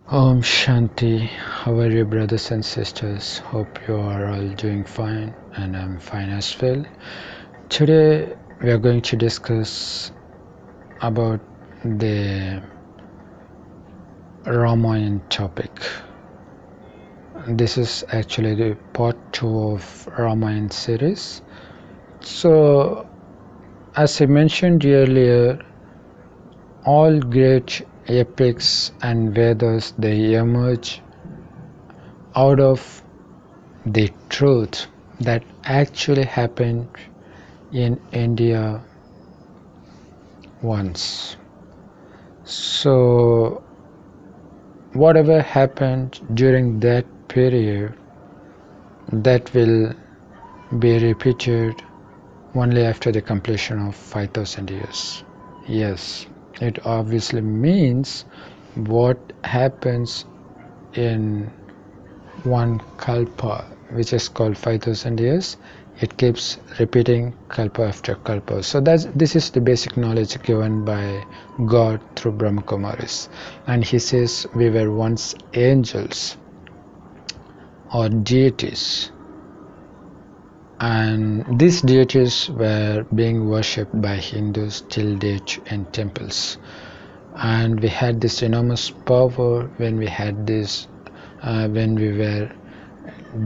Om Shanti. How are you, brothers and sisters? Hope you are all doing fine, and I'm fine as well. Today we are going to discuss about the Ramayan topic. This is actually the part 2 of Ramayan series. So, as I mentioned earlier, all great epics and Vedas, they emerge out of the truth that actually happened in India once. So, whatever happened during that period, that will be repeated only after the completion of 5000 years. Yes, it obviously means what happens in one kalpa, which is called 5000 years, it keeps repeating kalpa after kalpa. So this is the basic knowledge given by God through Brahma Kumaris. And he says we were once angels or deities, and these deities were being worshipped by Hindus till date in temples. And we had this enormous power when we had this when we were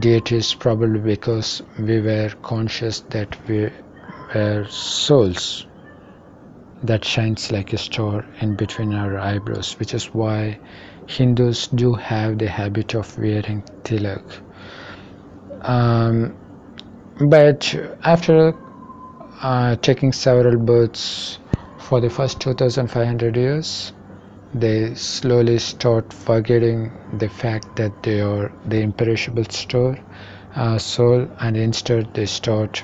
deities, probably because we were conscious that we were souls that shines like a star in between our eyebrows, which is why Hindus do have the habit of wearing tilak. But after taking several births for the first 2500 years, they slowly start forgetting the fact that they are the imperishable soul, and instead they start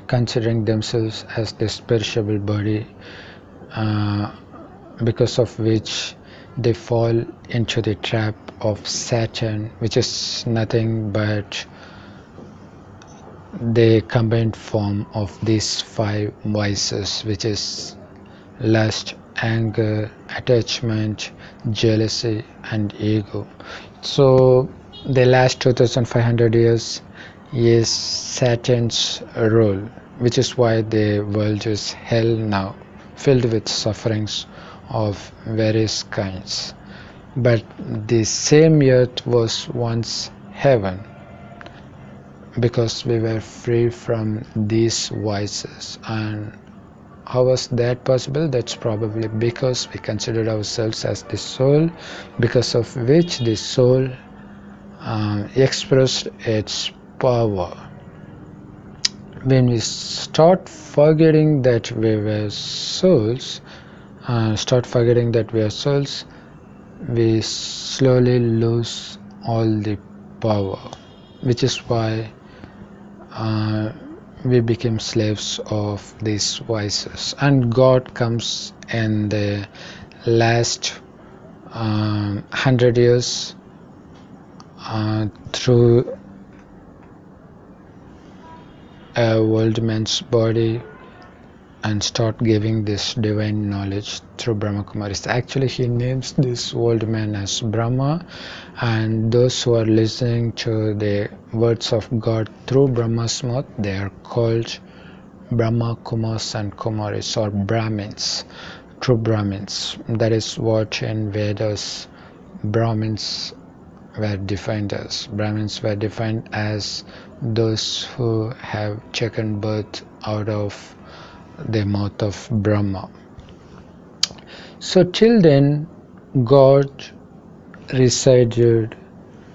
considering themselves as this perishable body, because of which they fall into the trap of Saturn, which is nothing but the combined form of these five vices, which is lust, anger, attachment, jealousy, and ego. So the last 2500 years is Saturn's role, which is why the world is hell now, filled with sufferings of various kinds. But the same earth was once heaven, because we were free from these vices. And how was that possible? That's probably because we considered ourselves as the soul, because of which the soul expressed its power. When we start forgetting that we were souls, we slowly lose all the power, which is why we became slaves of these vices. And God comes in the last 100 years through a old man's body and start giving this divine knowledge through Brahma Kumaris. Actually, he names this old man as Brahma, and those who are listening to the words of God through Brahma's mouth, they are called Brahma Kumars and Kumaris, or Brahmins, true Brahmins. That is what in Vedas Brahmins were defined as. Brahmins were defined as those who have taken birth out of the mouth of Brahma. So till then, God resided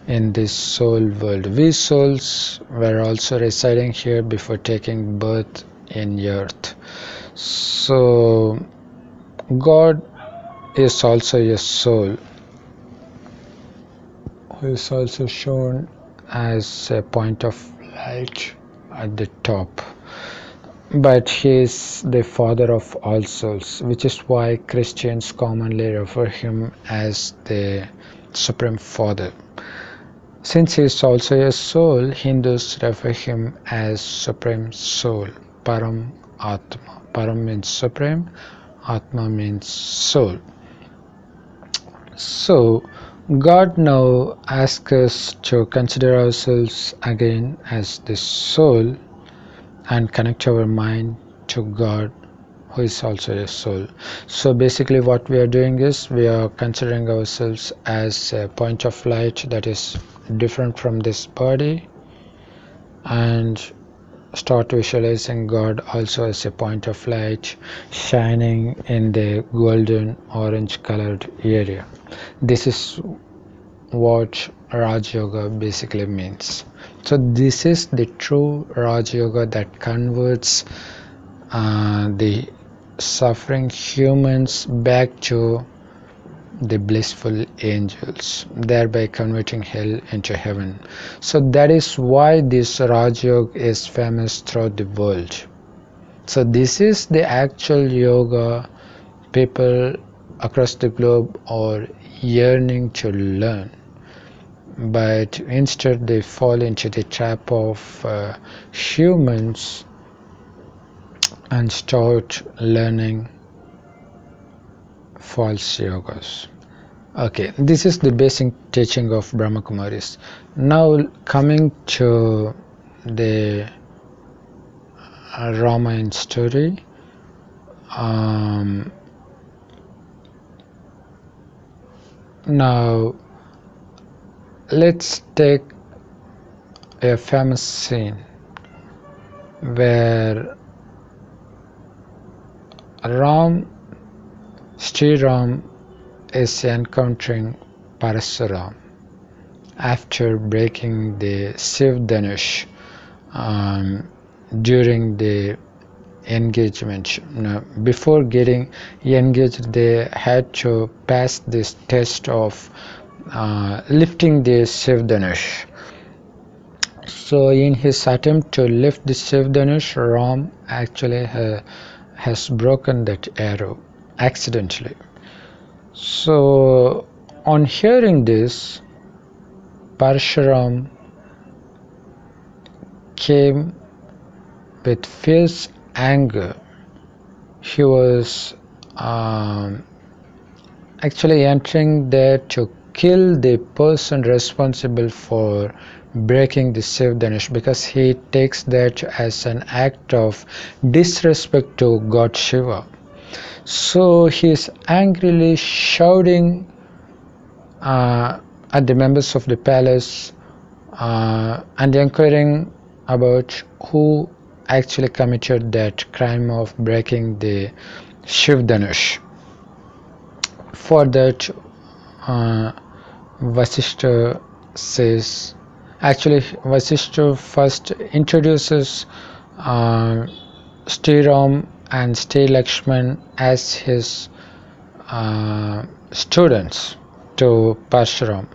in this soul world. We souls were also residing here before taking birth in earth. So God is also a soul, who is also shown as a point of light at the top. But he is the father of all souls, which is why Christians commonly refer him as the Supreme Father. Since he is also a soul, Hindus refer him as Supreme Soul, Param Atma. Param means supreme, Atma means soul. So, God now asks us to consider ourselves again as the soul and connect our mind to God, who is also a soul. So, basically, what we are doing is we are considering ourselves as a point of light that is different from this body, and start visualizing God also as a point of light shining in the golden orange colored area. This is what Raj Yoga basically means. So this is the true Raj Yoga that converts the suffering humans back to the blissful angels, thereby converting hell into heaven. So that is why this Raj Yoga is famous throughout the world. So this is the actual yoga people across the globe are yearning to learn, but instead they fall into the trap of humans and start learning false yogas. Okay, this is the basic teaching of Brahma Kumaris. Now coming to the Ramayan story. Now let's take a famous scene where Sri Ram is encountering Parasuram after breaking the Shiv Dhanush during the engagement. Now, before getting engaged, they had to pass this test of lifting the Shiv Dhanush. So, in his attempt to lift the Shiv Dhanush, Ram actually has broken that arrow accidentally. So, on hearing this, Parashuram came with fierce anger. He was actually entering there to kill the person responsible for breaking the Shiv Dhanush, because he takes that as an act of disrespect to God Shiva. So he is angrily shouting at the members of the palace and inquiring about who actually committed that crime of breaking the Shiv Dhanush. For that, Vasishtha says, actually Vasishtha first introduces Sri Ram and Sri Lakshman as his students to Parashuram,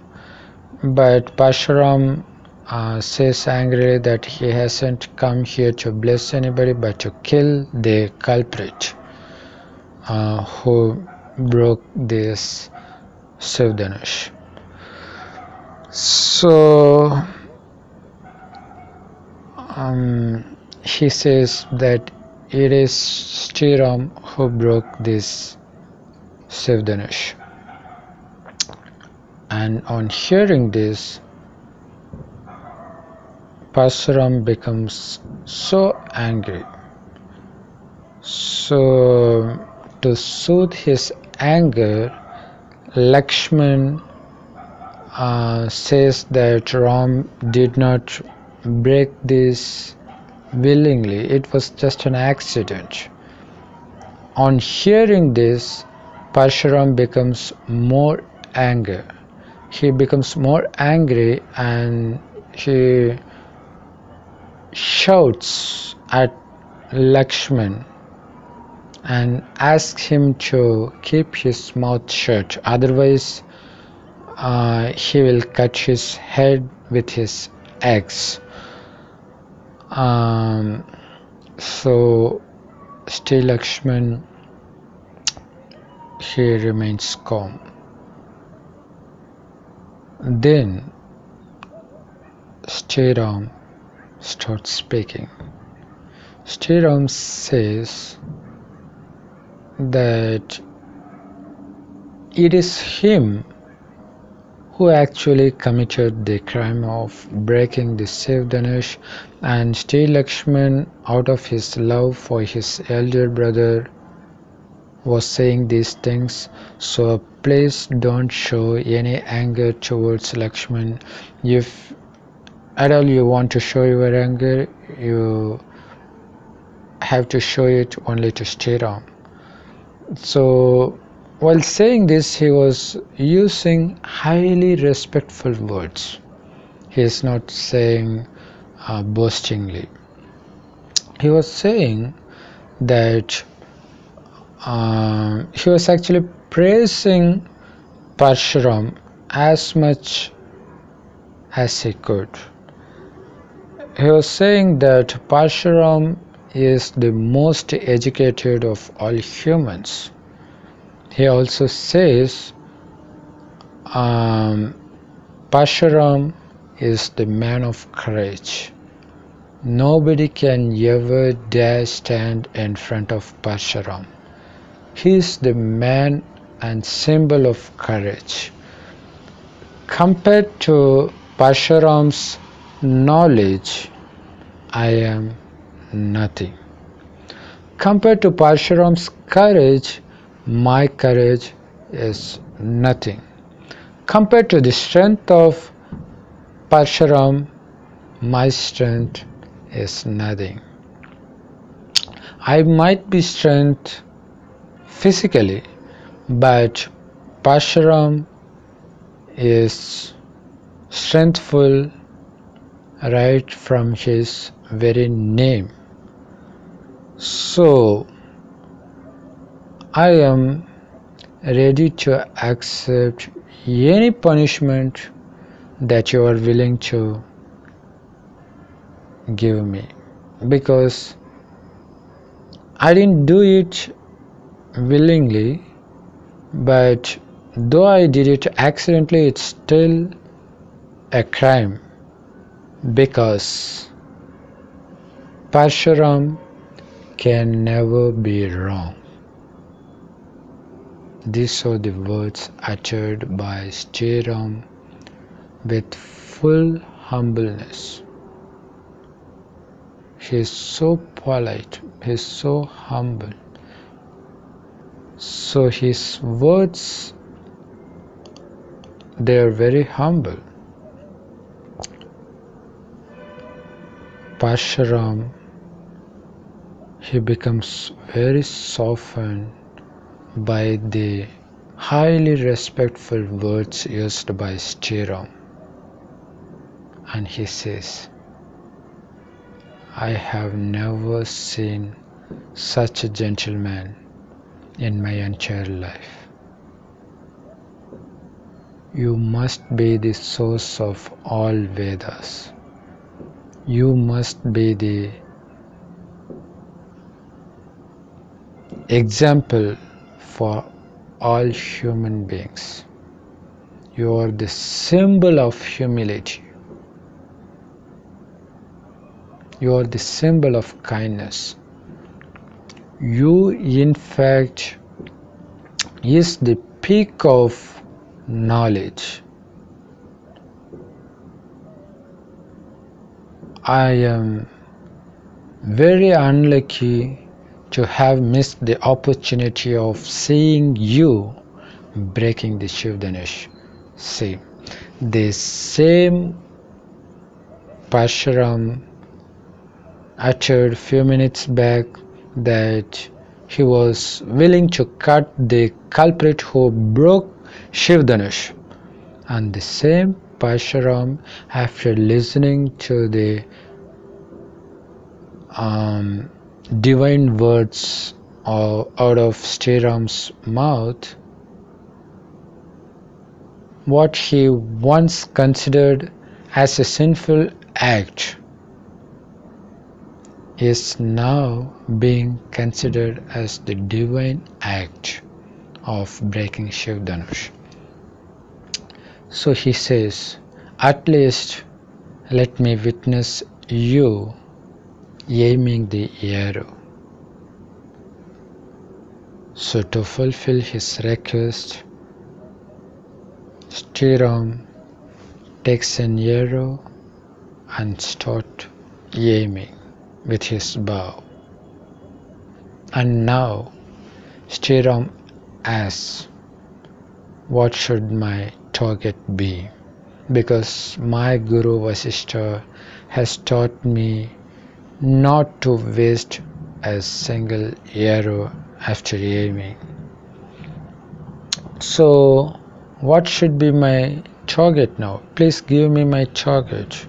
but Parashuram says angrily that he hasn't come here to bless anybody but to kill the culprit who broke this Shiv Dhanush. So he says that it is Sri Ram who broke this Shiv Dhanush. And on hearing this, Parasuram becomes so angry. So to soothe his anger, Lakshman says that Ram did not break this willingly, it was just an accident. On hearing this, Parashuram becomes more angry. He becomes more angry and he shouts at Lakshman and asks him to keep his mouth shut, otherwise he will cut his head with his axe. So Sri Lakshman, he remains calm. Then Sri Ram starts speaking. Sri Ram says that it is him who actually committed the crime of breaking the Shiv-Dhanush, and Sri Lakshman, out of his love for his elder brother, was saying these things. So please don't show any anger towards Lakshman. If at all you want to show your anger, you have to show it only to Sri Ram. So while saying this, he was using highly respectful words. He is not saying boastingly. He was saying that he was actually praising Parasuram as much as he could. He was saying that Parasuram is the most educated of all humans. He also says Parasuram is the man of courage. Nobody can ever dare stand in front of Parasuram. He is the man and symbol of courage. Compared to Parasuram's knowledge, I am nothing. Compared to Parasuram's courage, my courage is nothing. Compared to the strength of Parasuram, my strength is nothing. I might be strength physically, but Parasuram is strengthful right from his very name. So I am ready to accept any punishment that you are willing to give me, because I didn't do it willingly, but though I did it accidentally, it's still a crime, because Parasuram can never be wrong. These are the words uttered by Sri Ram with full humbleness. He is so polite, he is so humble. So his words, they are very humble. Parasuram, he becomes very softened by the highly respectful words used by Sri Ram, and he says, I have never seen such a gentleman in my entire life. You must be the source of all Vedas. You must be the example for all human beings. You are the symbol of humility. You are the symbol of kindness. You, in fact, is the peak of knowledge. I am very unlucky to have missed the opportunity of seeing you breaking the Shiv-Dhanush. See, the same Parasuram uttered few minutes back that he was willing to cut the culprit who broke Shiv-Dhanush, and the same Parasuram, after listening to the divine words out of Sri Ram's mouth, what he once considered as a sinful act is now being considered as the divine act of breaking Shiv-Dhanush. So he says, at least let me witness you aiming the arrow. So to fulfill his request, Stiram takes an arrow and start aiming with his bow. And now Stiram asks, what should my target be? Because my Guru Vasishtha has taught me not to waste a single arrow after aiming. So what should be my target now? Please give me my target.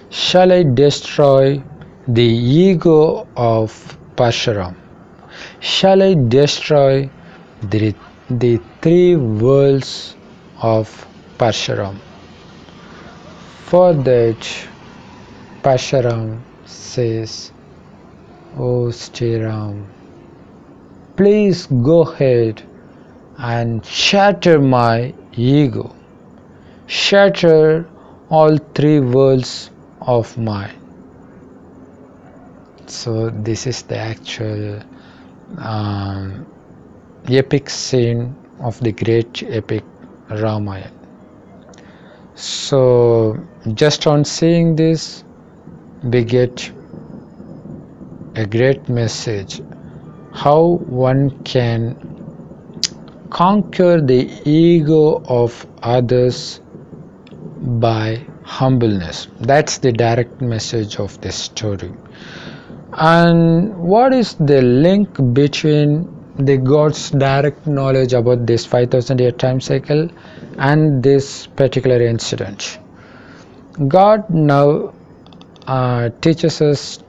Shall I destroy the ego of Parasuram? Shall I destroy the three worlds of Parasuram? For that, Parasuram says, "O Stiram, please go ahead and shatter my ego. Shatter all three worlds of mine." So this is the actual epic scene of the great epic Ramayan. So just on seeing this, we get a great message how one can conquer the ego of others by humbleness. That's the direct message of this story. And what is the link between the God's direct knowledge about this 5000-year time cycle and this particular incident? God now teaches us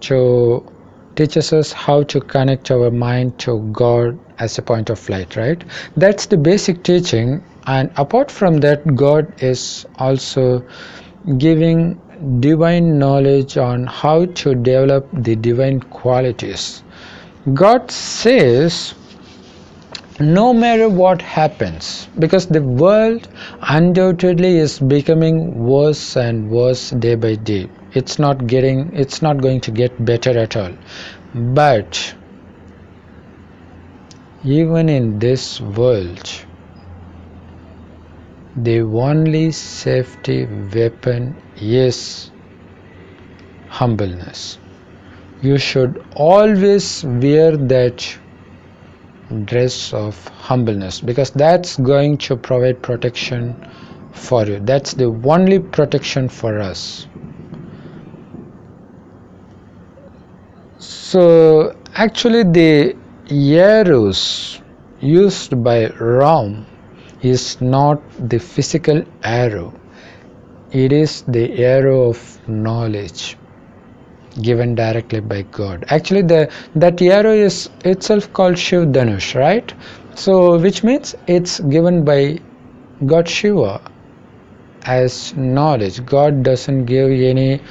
how to connect our mind to God as a point of light, right? That's the basic teaching. And apart from that, God is also giving divine knowledge on how to develop the divine qualities. God says, no matter what happens, because the world undoubtedly is becoming worse and worse day by day. It's not going to get better at all. But even in this world, the only safety weapon is humbleness. You should always wear that dress of humbleness, because that's going to provide protection for you. That's the only protection for us. So actually the arrows used by Ram is not the physical arrow. It is the arrow of knowledge given directly by God. Actually that arrow is itself called Shiv Dhanush, right? So which means it's given by God Shiva as knowledge. God doesn't give any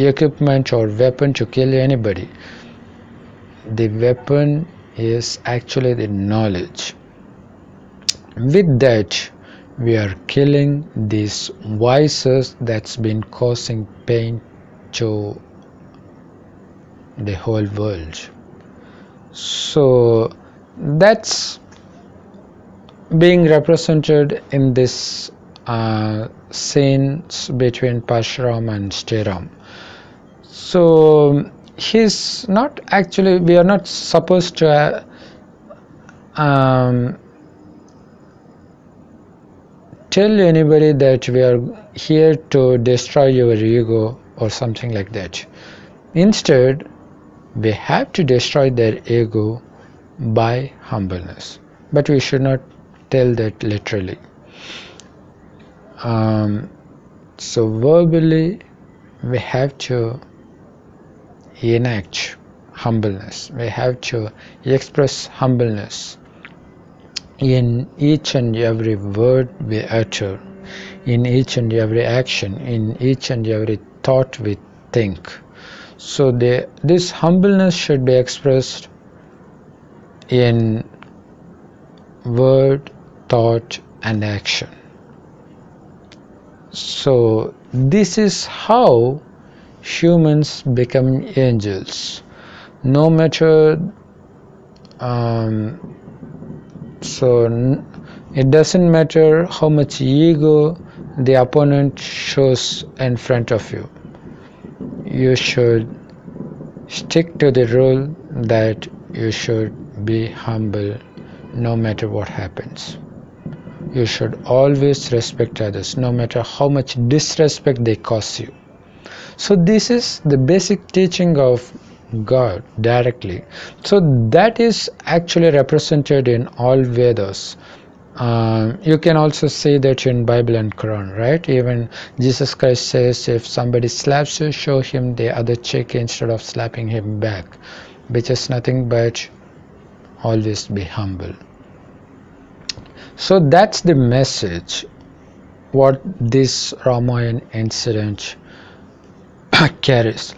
equipment or weapon to kill anybody. The weapon is actually the knowledge. With that, we are killing these vices that's been causing pain to the whole world. So that's being represented in this scenes between Parasuram and Stiram. So he's not actually, we are not supposed to tell anybody that we are here to destroy your ego or something like that. Instead, we have to destroy their ego by humbleness, but we should not tell that literally. So verbally we have to enact humbleness. We have to express humbleness in each and every word we utter, in each and every action, in each and every thought we think. So this humbleness should be expressed in word, thought and action. So this is how humans become angels. No matter It doesn't matter how much ego the opponent shows in front of you. You should stick to the rule that you should be humble no matter what happens. You should always respect others no matter how much disrespect they cause you. So this is the basic teaching of God directly. So that is actually represented in all Vedas. You can also see that in Bible and Quran, right? Even Jesus Christ says, if somebody slaps you, show him the other cheek instead of slapping him back, which is nothing but always be humble. So that's the message what this Ramayan incident carries.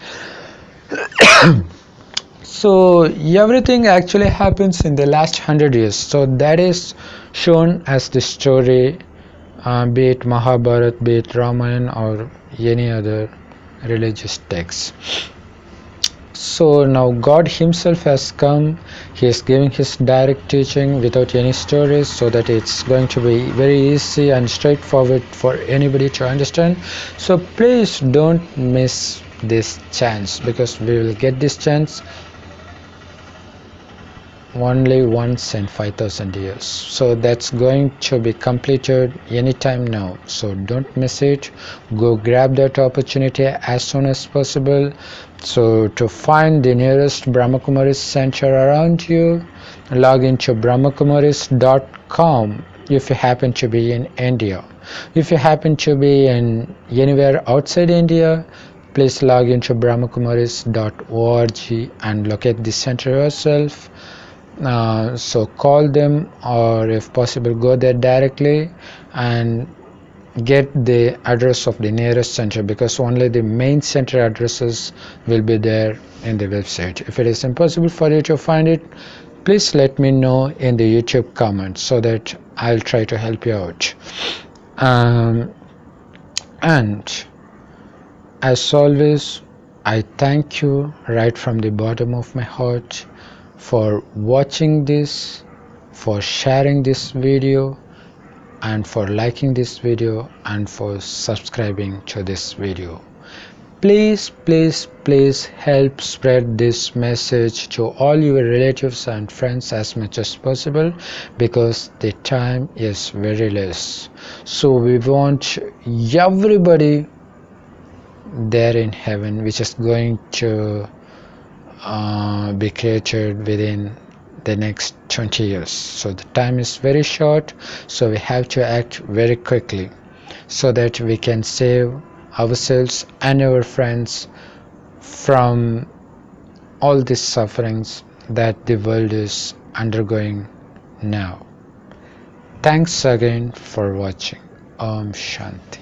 So everything actually happens in the last 100 years. So that is shown as the story, be it Mahabharata, be it Ramayan, or any other religious text. So now God himself has come. He is giving his direct teaching without any stories, so that it's going to be very easy and straightforward for anybody to understand. So please don't miss this chance, because we will get this chance only once in 5,000 years. So that's going to be completed anytime now. So don't miss it. Go grab that opportunity as soon as possible. So to find the nearest Brahmakumaris center around you, log into brahmakumaris.com if you happen to be in India. If you happen to be in anywhere outside India, please log into brahmakumaris.org and locate the center yourself. So call them, or if possible go there directly and get the address of the nearest center, because only the main center addresses will be there in the website. If it is impossible for you to find it, please let me know in the YouTube comments so that I'll try to help you out. And as always, I thank you right from the bottom of my heart for watching this, for sharing this video, and for liking this video, and for subscribing to this video. Please help spread this message to all your relatives and friends as much as possible, because the time is very less. So we want everybody there in heaven, which is going to be created within the next 20 years. So the time is very short, so we have to act very quickly so that we can save ourselves and our friends from all these sufferings that the world is undergoing now. Thanks again for watching. Om Shanti.